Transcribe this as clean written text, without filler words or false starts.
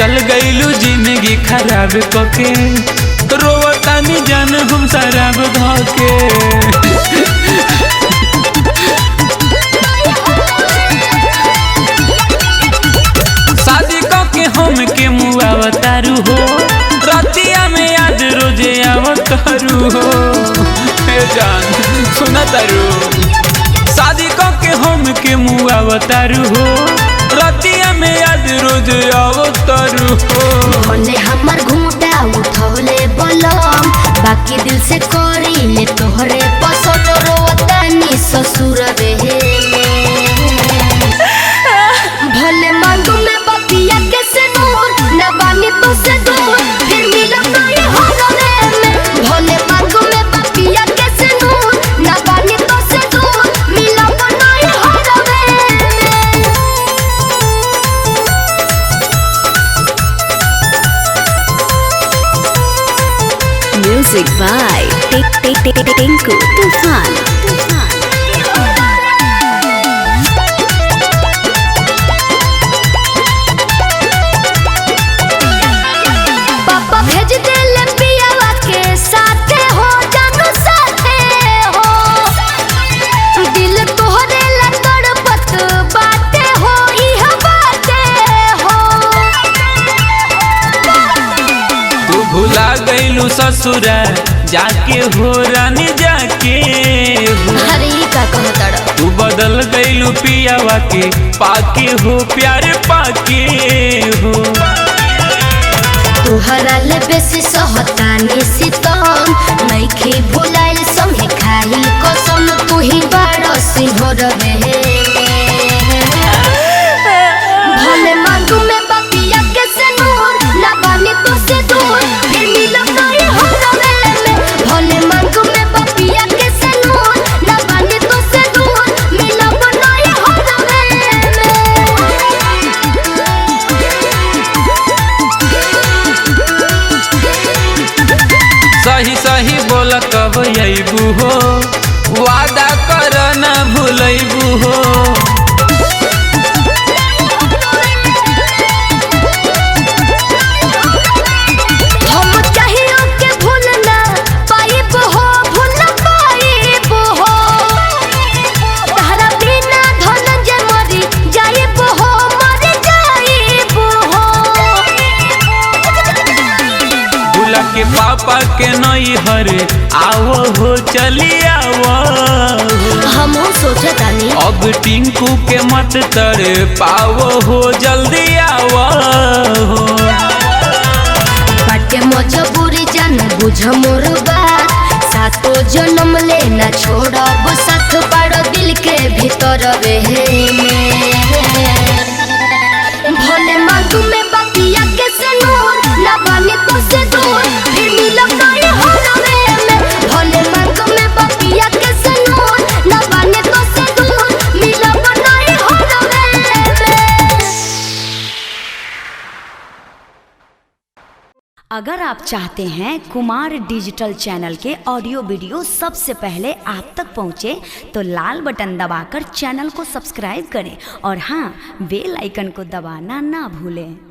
चल गईलू जिंदगी खराब कके, रोवतानी जान हम शराब धके। शादी कके हम के मुआवतारू हो, रतिया में याद रोजे आवतारू हो। हे जान सुना तारू, शादी कके हम के मुआवतारू हो, रतिया में याद रोज आवतारू हो। भले हमार घूंटा उठौले बलम, बाकी दिल से करी ले तोहरे पसंद, रोवतानी ससुर रहे। भले मांगू में बतिया के से दूर, न बानी तो से दूर, फिर मिलब नहीं हो रहे में। भले मांगू में बतिया के से दूर, न बानी तो से दूर, मिलब नहीं हो रहे में। Music by Tinku Tufan. पापा भेज देले पियावा के साथे हो, जानू साथे हो। दिल तोहरे ला तड़पत बाटे हो, इह बाटे हो। तू भुला गईलू ससुरा जाके हो रानी जाके हो। अरे का कहतड़, तू बदल गईलू पियावा के पाके हो, प्यार पाके हो। तुहरा ले बेसी सहतानी सितम, नइखे भुलाइल संगे खाइल कसम, तू ही बड़ सिंहर रहे। भले मांगू में बतिया के से नूर, ना बानी तो से दूर, फिर मिलब नहीं हो रहे में। भले मांगू में बतिया के से नूर, ना बानी तो से दूर, मिलब नहीं हो रहे में। सही सही बोल कब अबू हो, वादा कर न भूलबू हो। हम चाहिए के भूल ना पाइब हो, भूल ना पाइब हो। तारा बिना धन जे मरी जाइब हो, मरी जाइब हो। भूला के पापा के नई हरे आओ हो, चली आओ। हम सोचतानी अब टिंकू के मत तड़े पाओ हो, जल्दी आओ हो। बाटे मजबूरी जान बुझ मोर बात, सातो जन्म लेना छोड़ब साथ, पाड़ दिल के भीतर रहे में। भले मांगू में बतिया के से नूर, ना बानी तो से दूर, फिर मिलब नहीं हो रहे में। भले मांगू में बतिया के से नूर, ना बानी तो से दूर, मिलब नहीं हो रहे में। अगर आप चाहते हैं कुमार डिजिटल चैनल के ऑडियो वीडियो सबसे पहले आप तक पहुंचे, तो लाल बटन दबाकर चैनल को सब्सक्राइब करें और हाँ, बेल आइकन को दबाना ना भूलें।